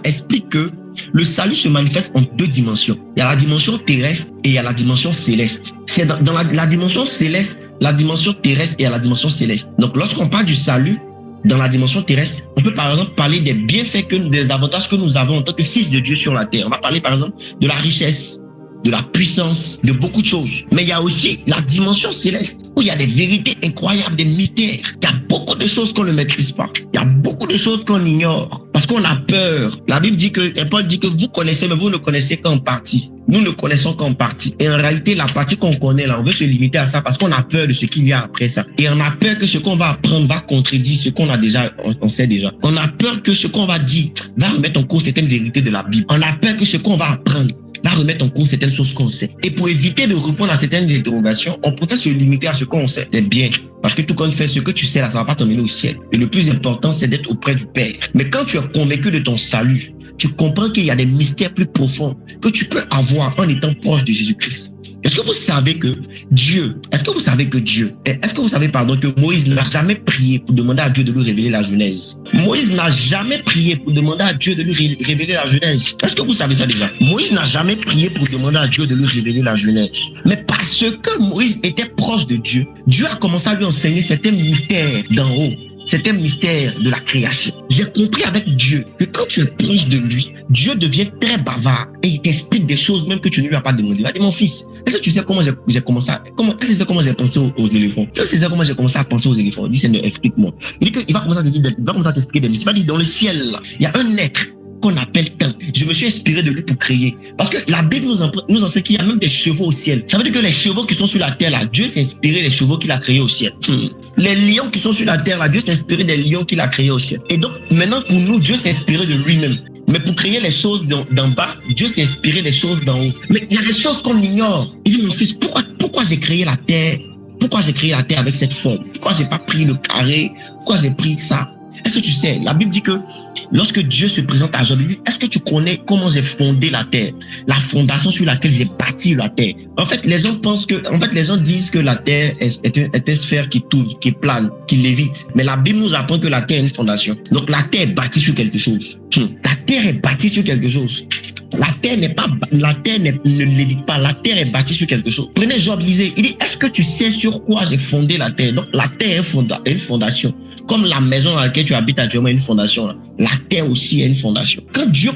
[SPEAKER 1] explique que le salut se manifeste en deux dimensions. Il y a la dimension terrestre et il y a la dimension céleste. C'est dans la dimension céleste, la dimension terrestre et la dimension céleste. Donc, lorsqu'on parle du salut, dans la dimension terrestre, on peut par exemple parler des bienfaits, des avantages que nous avons en tant que fils de Dieu sur la terre. On va parler par exemple de la richesse, de la puissance, de beaucoup de choses. Mais il y a aussi la dimension céleste où il y a des vérités incroyables, des mystères. Il y a beaucoup de choses qu'on ne maîtrise pas. Il y a beaucoup de choses qu'on ignore parce qu'on a peur. La Bible dit Paul dit que vous connaissez, mais vous ne connaissez qu'en partie. Nous ne connaissons qu'en partie. Et en réalité, la partie qu'on connaît là, on veut se limiter à ça parce qu'on a peur de ce qu'il y a après ça. Et on a peur que ce qu'on va apprendre va contredire ce qu'on a déjà, on sait déjà. On a peur que ce qu'on va dire va remettre en cause certaines vérités de la Bible. On a peur que ce qu'on va apprendre va remettre en cause certaines choses qu'on sait. Et pour éviter de répondre à certaines interrogations, on peut se limiter à ce qu'on sait. C'est bien. Parce que tout compte fait, ce que tu sais là, ça va pas t'emmener au ciel. Et le plus important, c'est d'être auprès du Père. Mais quand tu es convaincu de ton salut, tu comprends qu'il y a des mystères plus profonds que tu peux avoir en étant proche de Jésus-Christ. Est-ce que vous savez que Dieu, que Moïse n'a jamais prié pour demander à Dieu de lui révéler la Genèse? Moïse n'a jamais prié pour demander à Dieu de lui révéler la Genèse. Est-ce que vous savez ça déjà? Moïse n'a jamais prié pour demander à Dieu de lui révéler la Genèse. Mais parce que Moïse était proche de Dieu, Dieu a commencé à lui enseigner certains mystères d'en haut. c'est un mystère de la création. J'ai compris avec Dieu que quand tu es proche de lui, Dieu devient très bavard et il t'explique des choses même que tu ne lui as pas demandé. Il va dire, mon fils, est-ce que tu sais comment j'ai commencé est-ce que tu sais comment j'ai pensé aux éléphants? Est-ce que tu sais comment j'ai commencé à penser aux éléphants? Il dit, Seigneur, explique-moi. Il dit qu'il va commencer à te dire, il va commencer à t'expliquer des mystères. Il va dire, dans le ciel, là, il y a un être qu'on appelle temps. Je me suis inspiré de lui pour créer. Parce que la Bible nous enseigne qu'il y a même des chevaux au ciel. Ça veut dire que les chevaux qui sont sur la terre, là, Dieu s'est inspiré des chevaux qu'il a créés au ciel. Les lions qui sont sur la terre, là, Dieu s'est inspiré des lions qu'il a créés au ciel. Et donc, maintenant, pour nous, Dieu s'est inspiré de lui-même. Mais pour créer les choses d'en bas, Dieu s'est inspiré des choses d'en haut. Mais il y a des choses qu'on ignore. Il dit, mon fils, pourquoi j'ai créé la terre? Pourquoi j'ai créé la terre avec cette forme? Pourquoi j'ai pas pris le carré? Pourquoi j'ai pris ça? Est-ce que tu sais, la Bible dit que lorsque Dieu se présente à Job, il dit, est-ce que tu connais comment j'ai fondé la terre? La fondation sur laquelle j'ai bâti la terre. En fait, les gens disent que la terre est une sphère qui tourne, qui plane, qui lévite. Mais la Bible nous apprend que la terre est une fondation. Donc la terre est bâtie sur quelque chose. La terre est bâtie sur quelque chose. La terre ne lévite pas. La terre est bâtie sur quelque chose. Prenez Job, lisez. Il dit, est-ce que tu sais sur quoi j'ai fondé la terre? Donc, la terre est une fondation. Comme la maison dans laquelle tu habites actuellement est une fondation. Là. La terre aussi est une fondation. Quand Dieu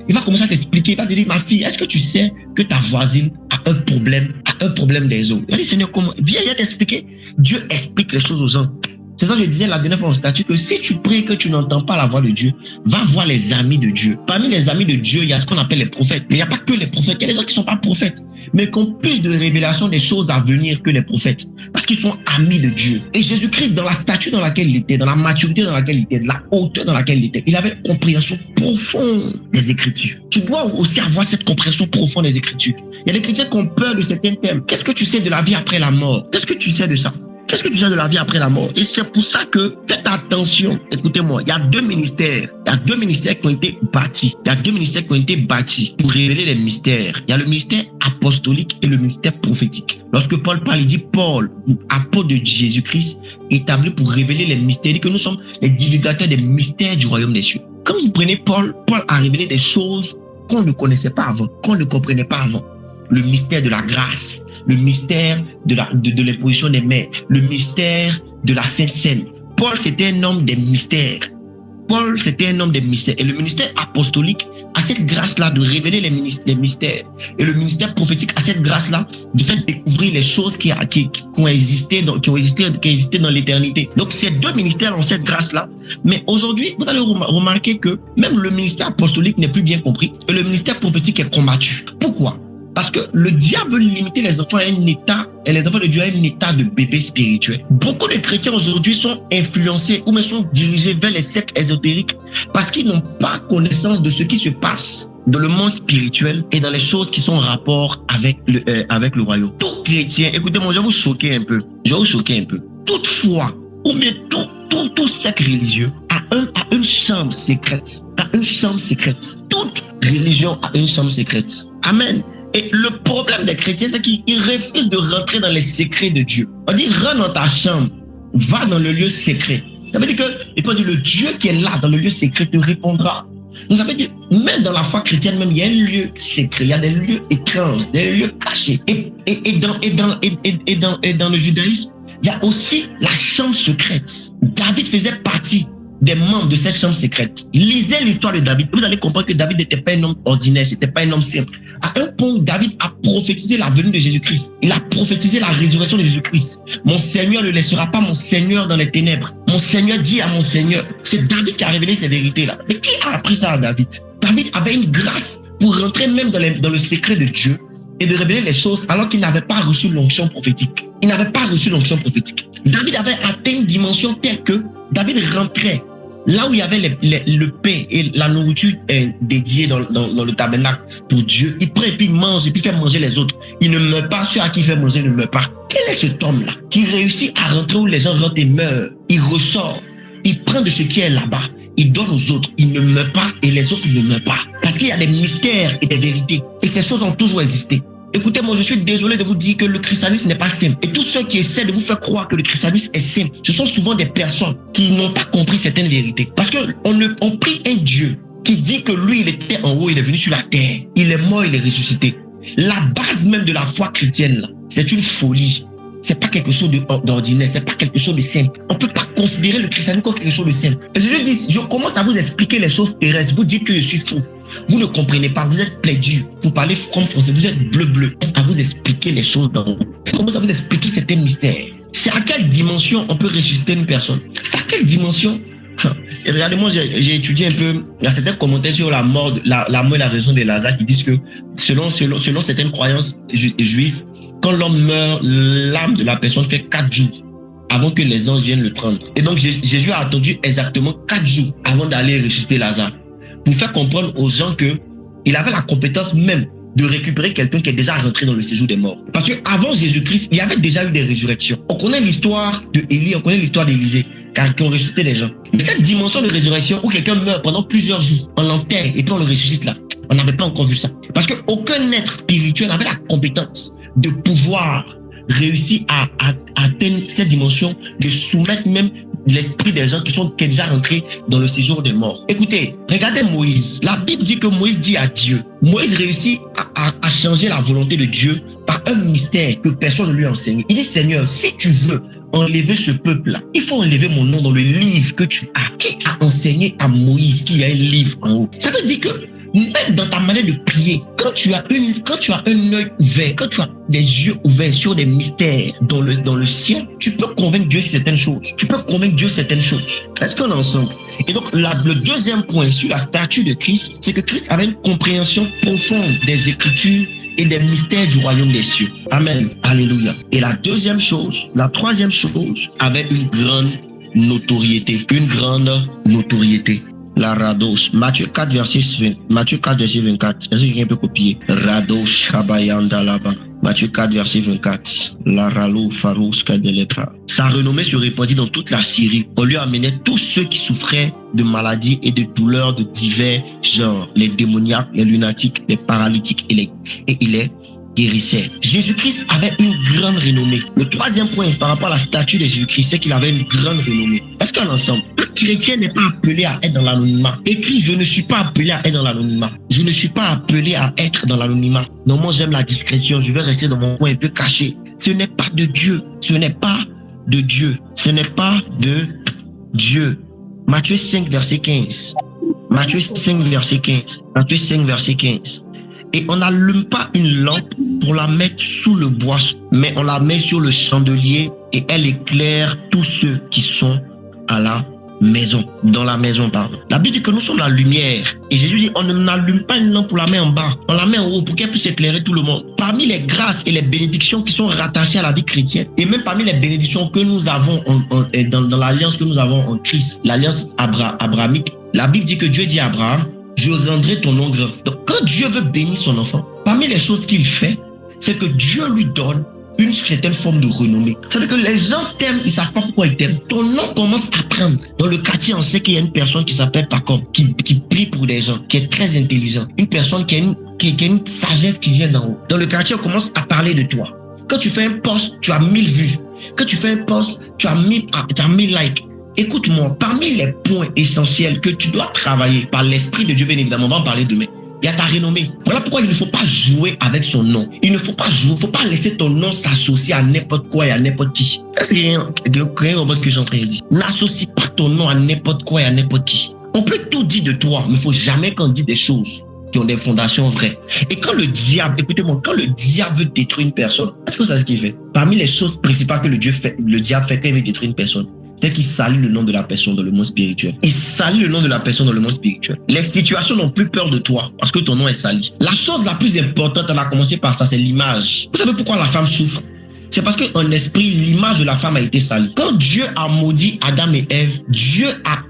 [SPEAKER 1] il va commencer à t'expliquer, il va te dire, ma fille, est-ce que tu sais que ta voisine a un problème des eaux? Il va dire, Seigneur, comment? Viens t'expliquer. Dieu explique les choses aux gens. C'est ça que je disais la dernière fois en statut, que si tu pries que tu n'entends pas la voix de Dieu, va voir les amis de Dieu. Parmi les amis de Dieu, il y a ce qu'on appelle les prophètes. Mais il n'y a pas que les prophètes, il y a des gens qui ne sont pas prophètes, mais qui ont plus de révélations des choses à venir que les prophètes. Parce qu'ils sont amis de Dieu. Et Jésus-Christ, dans la stature dans laquelle il était, dans la maturité dans laquelle il était, de la hauteur dans laquelle il était, il avait une compréhension profonde des Écritures. Tu dois aussi avoir cette compréhension profonde des Écritures. Il y a des chrétiens qui ont peur de certains thèmes. Qu'est-ce que tu sais de la vie après la mort? Qu'est-ce que tu sais de ça? Qu'est-ce que tu sais de la vie après la mort? Et c'est pour ça que faites attention. Écoutez-moi, il y a deux ministères. Il y a deux ministères qui ont été bâtis. Il y a deux ministères qui ont été bâtis pour révéler les mystères. Il y a le ministère apostolique et le ministère prophétique. Lorsque Paul parle, il dit Paul, apôtre de Jésus-Christ, établi pour révéler les mystères. Il dit que nous sommes les divulgateurs des mystères du royaume des cieux. Quand vous prenez Paul a révélé des choses qu'on ne connaissait pas avant, qu'on ne comprenait pas avant. Le mystère de la grâce, le mystère de l'imposition des mains, le mystère de la Sainte Seine. Paul, c'était un homme des mystères. Et le ministère apostolique a cette grâce-là de révéler les mystères. Et le ministère prophétique a cette grâce-là de faire découvrir les choses qui ont existé dans l'éternité. Donc, ces deux ministères ont cette grâce-là. Mais aujourd'hui, vous allez remarquer que même le ministère apostolique n'est plus bien compris et le ministère prophétique est combattu. Pourquoi? Parce que le diable veut limiter les enfants à un état, et les enfants de Dieu à un état de bébé spirituel. Beaucoup de chrétiens aujourd'hui sont influencés ou même sont dirigés vers les sectes ésotériques parce qu'ils n'ont pas connaissance de ce qui se passe dans le monde spirituel et dans les choses qui sont en rapport avec le royaume. Tout chrétien, écoutez-moi, je vais vous choquer un peu. Toute foi, ou bien tout secte religieux a une chambre secrète. Toute religion a une chambre secrète. Amen. Et le problème des chrétiens, c'est qu'ils refusent de rentrer dans les secrets de Dieu. On dit, rentre dans ta chambre, va dans le lieu secret. Ça veut dire que le Dieu qui est là dans le lieu secret te répondra. Donc ça veut dire, même dans la foi chrétienne, même, il y a un lieu secret, il y a des lieux étranges, des lieux cachés. Et dans le judaïsme, il y a aussi la chambre secrète. David faisait partie des membres de cette chambre secrète. Lisez l'histoire de David. Vous allez comprendre que David n'était pas un homme ordinaire, c'était pas un homme simple. À un point, David a prophétisé la venue de Jésus-Christ. Il a prophétisé la résurrection de Jésus-Christ. Mon Seigneur ne laissera pas mon Seigneur dans les ténèbres. Mon Seigneur dit à mon Seigneur. C'est David qui a révélé ces vérités-là. Mais qui a appris ça à David? David avait une grâce pour rentrer même dans le secret de Dieu et de révéler les choses alors qu'il n'avait pas reçu l'onction prophétique. David avait atteint une dimension telle que David rentrait là où il y avait le pain et la nourriture dédiée dans le tabernacle pour Dieu. Il prend et puis il mange et puis il fait manger les autres. Il ne meurt pas. Ceux à qui il fait manger ne meurent pas. Quel est cet homme-là qui réussit à rentrer où les gens rentrent et meurent? Il ressort. Il prend de ce qui est là-bas. Il donne aux autres. Il ne meurt pas et les autres ne meurent pas. Parce qu'il y a des mystères et des vérités. Et ces choses ont toujours existé. Écoutez-moi, je suis désolé de vous dire que le christianisme n'est pas simple. Et tous ceux qui essaient de vous faire croire que le christianisme est simple, ce sont souvent des personnes qui n'ont pas compris certaines vérités. Parce qu'on prie un Dieu qui dit que lui, il était en haut, il est venu sur la terre. Il est mort, il est ressuscité. La base même de la foi chrétienne, là, c'est une folie. c'est pas quelque chose d'ordinaire, c'est pas quelque chose de simple. On peut pas considérer le christianisme comme quelque chose de simple. Et je commence à vous expliquer les choses terrestres. Vous dites que je suis fou. Vous ne comprenez pas, vous êtes plaidus. Vous parlez comme français, vous êtes bleu. À vous expliquer les choses dans vous. Je commence à vous expliquer certains mystères. C'est à quelle dimension on peut ressusciter une personne? C'est à quelle dimension? Et regardez-moi, j'ai étudié un peu. Il y a certains commentaires sur la mort et la raison de Lazare qui disent que selon certaines croyances juives, quand l'homme meurt, l'âme de la personne fait 4 jours avant que les anges viennent le prendre. Et donc Jésus a attendu exactement 4 jours avant d'aller ressusciter Lazare, pour faire comprendre aux gens que il avait la compétence même de récupérer quelqu'un qui est déjà rentré dans le séjour des morts. Parce qu'avant Jésus-Christ, il y avait déjà eu des résurrections. On connaît l'histoire de Élie, on connaît l'histoire d'Élisée, qui ont ressuscité les gens. Mais cette dimension de résurrection où quelqu'un meurt pendant plusieurs jours, on l'enterre et puis on le ressuscite là, on n'avait pas encore vu ça. Parce qu'aucun être spirituel n'avait la compétence de pouvoir réussir à atteindre cette dimension, de soumettre même l'esprit des gens qui sont déjà rentrés dans le séjour des morts. Écoutez, regardez Moïse. La Bible dit que Moïse dit à Dieu. Moïse réussit à changer la volonté de Dieu par un mystère que personne ne lui a enseigné. Il dit, Seigneur, si tu veux enlever ce peuple-là, il faut enlever mon nom dans le livre que tu as. Qui a enseigné à Moïse qu'il y a un livre en haut? Ça veut dire que même dans ta manière de prier, quand tu as un œil ouvert, quand tu as des yeux ouverts sur des mystères dans le ciel, tu peux convaincre Dieu sur certaines choses. Est-ce qu'on est ensemble? Et donc, le deuxième point sur la statue de Christ, c'est que Christ avait une compréhension profonde des Écritures et des mystères du royaume des cieux. Amen. Alléluia. Et la troisième chose avait une grande notoriété. La radosh. Matthieu 4, verset 24. Est-ce que quelqu'un peut copier? Radosh, Habayanda là-bas. Matthieu 4, verset 24. La ralou, farous, kadelepra. Sa renommée se répandit dans toute la Syrie. On lui amenait tous ceux qui souffraient de maladies et de douleurs de divers genres. Les démoniaques, les lunatiques, les paralytiques et il les guérissait. Jésus-Christ avait une grande renommée. Le troisième point par rapport à la statue de Jésus-Christ, c'est qu'il avait une grande renommée. Est-ce qu'en ensemble, un chrétien n'est pas appelé à être dans l'anonymat? Écrit, je ne suis pas appelé à être dans l'anonymat. Je ne suis pas appelé à être dans l'anonymat. Non, moi j'aime la discrétion. Je vais rester dans mon coin un peu caché. Ce n'est pas de Dieu. Ce n'est pas de Dieu. Ce n'est pas de Dieu. Matthieu 5, verset 15. Matthieu 5, verset 15. Et on n'allume pas une lampe pour la mettre sous le bois, mais on la met sur le chandelier et elle éclaire tous ceux qui sont à la maison, dans la maison, pardon. La Bible dit que nous sommes la lumière. Et Jésus dit, on n'allume pas une lampe pour la mettre en bas, on la met en haut pour qu'elle puisse éclairer tout le monde. Parmi les grâces et les bénédictions qui sont rattachées à la vie chrétienne, et même parmi les bénédictions que nous avons dans l'alliance que nous avons en Christ, l'alliance abrahamique, la Bible dit que Dieu dit à Abraham, je rendrai ton nom grand. Donc, quand Dieu veut bénir son enfant, parmi les choses qu'il fait, c'est que Dieu lui donne une certaine forme de renommée. C'est-à-dire que les gens t'aiment, ils ne savent pas pourquoi ils t'aiment. Ton nom commence à prendre. Dans le quartier, on sait qu'il y a une personne qui s'appelle Pacom, qui prie pour des gens, qui est très intelligent. Une personne qui a une sagesse qui vient d'en haut. Dans le quartier, on commence à parler de toi. Quand tu fais un post, tu as 1000 vues. Quand tu fais un post, tu as 1000 likes. Écoute-moi, parmi les points essentiels que tu dois travailler par l'Esprit de Dieu, bien évidemment, on va en parler demain. Il y a ta renommée. Voilà pourquoi il ne faut pas jouer avec son nom. Il ne faut pas jouer, il ne faut pas laisser ton nom s'associer à n'importe quoi et à n'importe qui. Est-ce que quelqu'un comprend ce que je suis en train de dire? N'associe pas ton nom à n'importe quoi et à n'importe qui. On peut tout dire de toi, mais il ne faut jamais qu'on dise des choses qui ont des fondations vraies. Et quand le diable, écoutez-moi, quand le diable veut détruire une personne, est-ce que c'est ce qu'il fait? Parmi les choses principales que le diable fait quand il veut détruire une personne, c'est qu'il salue le nom de la personne dans le monde spirituel. Il salue le nom de la personne dans le monde spirituel. Les situations n'ont plus peur de toi parce que ton nom est sali. La chose la plus importante, on a commencé par ça, c'est l'image. Vous savez pourquoi la femme souffre? C'est parce qu'en esprit, l'image de la femme a été salie. Quand Dieu a maudit Adam et Ève, Dieu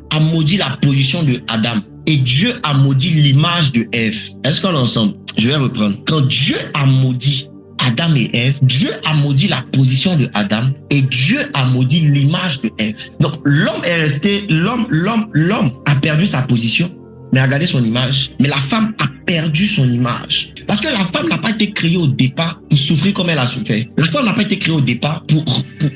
[SPEAKER 1] a maudit la position de Adam. Et Dieu a maudit l'image de Ève. Est-ce qu'on est ensemble? Je vais reprendre. Quand Dieu a maudit Adam et Ève, Dieu a maudit la position de Adam et Dieu a maudit l'image de Ève. Donc l'homme est resté, l'homme a perdu sa position, mais a gardé son image. Mais la femme a perdu son image. Parce que la femme n'a pas été créée au départ pour souffrir comme elle a souffert. La femme n'a pas été créée au départ pour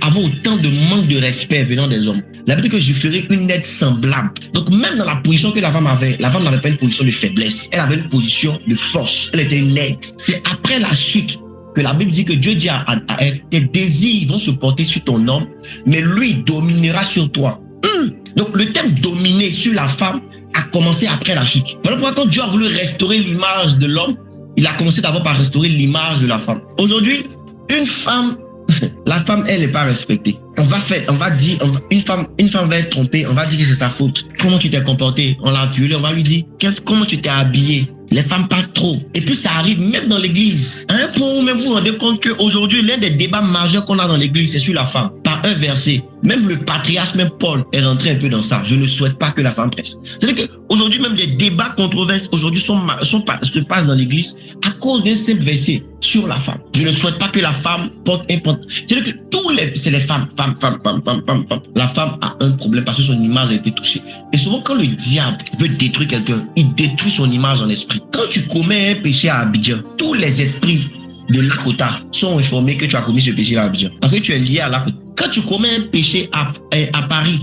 [SPEAKER 1] avoir autant de manque de respect venant des hommes. La Bible dit que je ferai une aide semblable. Donc même dans la position que la femme n'avait pas une position de faiblesse. Elle avait une position de force. Elle était une aide. C'est après la chute que la Bible dit que Dieu dit à Ève, tes désirs vont se porter sur ton homme, mais lui dominera sur toi. Donc le thème dominer sur la femme a commencé après la chute. Voilà pourquoi quand Dieu a voulu restaurer l'image de l'homme, il a commencé d'abord par restaurer l'image de la femme. Aujourd'hui, une femme, la femme, elle n'est pas respectée. On va dire, une femme va être trompée, on va dire que c'est sa faute. Comment tu t'es comporté? On l'a violée, on va lui dire, comment tu t'es habillé? Les femmes parlent trop. Et puis ça arrive même dans l'église. À un point où même vous vous rendez compte qu'aujourd'hui, l'un des débats majeurs qu'on a dans l'église, c'est sur la femme. Par un verset. Même le patriarche, même Paul, est rentré un peu dans ça. Je ne souhaite pas que la femme prêche. C'est-à-dire qu'aujourd'hui, même des débats controversés aujourd'hui se passent dans l'église à cause d'un simple verset sur la femme. Je ne souhaite pas que la femme porte un pantalon. C'est-à-dire que c'est les femmes. La femme a un problème parce que son image a été touchée. Et souvent, quand le diable veut détruire quelqu'un, il détruit son image en esprit. Quand tu commets un péché à Abidjan, tous les esprits de Lakota sont informés que tu as commis ce péché à Abidjan. Parce que tu es lié à Lakota. Quand tu commets un péché à Paris,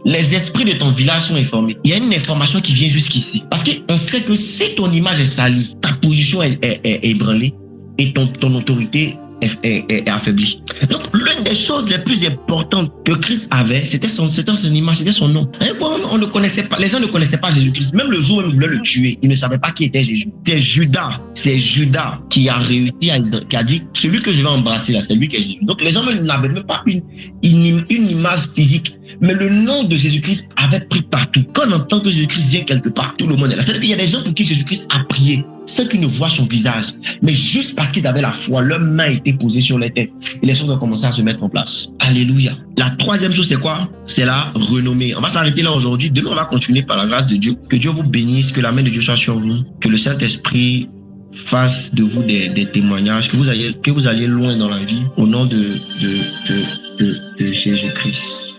[SPEAKER 1] les esprits de ton village sont informés. Il y a une information qui vient jusqu'ici. Parce qu'on sait que si ton image est salie, ta position est ébranlée et ton autorité est affaiblie. Donc, l'une des choses les plus importantes que Christ avait, c'était son image, c'était son nom. À un point, on ne connaissait pas, les gens ne connaissaient pas Jésus-Christ. Même le jour où ils voulaient le tuer, ils ne savaient pas qui était Jésus. C'est Judas qui a réussi, qui a dit, celui que je vais embrasser là, c'est lui qui est Jésus. Donc, les gens n'avaient même pas une image physique. Mais le nom de Jésus-Christ avait pris partout. Quand on entend que Jésus-Christ vient quelque part, tout le monde est là. C'est-à-dire qu'il y a des gens pour qui Jésus-Christ a prié, ceux qui ne voient son visage. Mais juste parce qu'ils avaient la foi, leur main a été posée sur les têtes. Et les choses ont commencé à se mettre en place. Alléluia. La troisième chose, c'est quoi? C'est la renommée. On va s'arrêter là aujourd'hui. Demain, on va continuer par la grâce de Dieu. Que Dieu vous bénisse, que la main de Dieu soit sur vous, que le Saint-Esprit fasse de vous des témoignages, que vous alliez loin dans la vie au nom de Jésus-Christ.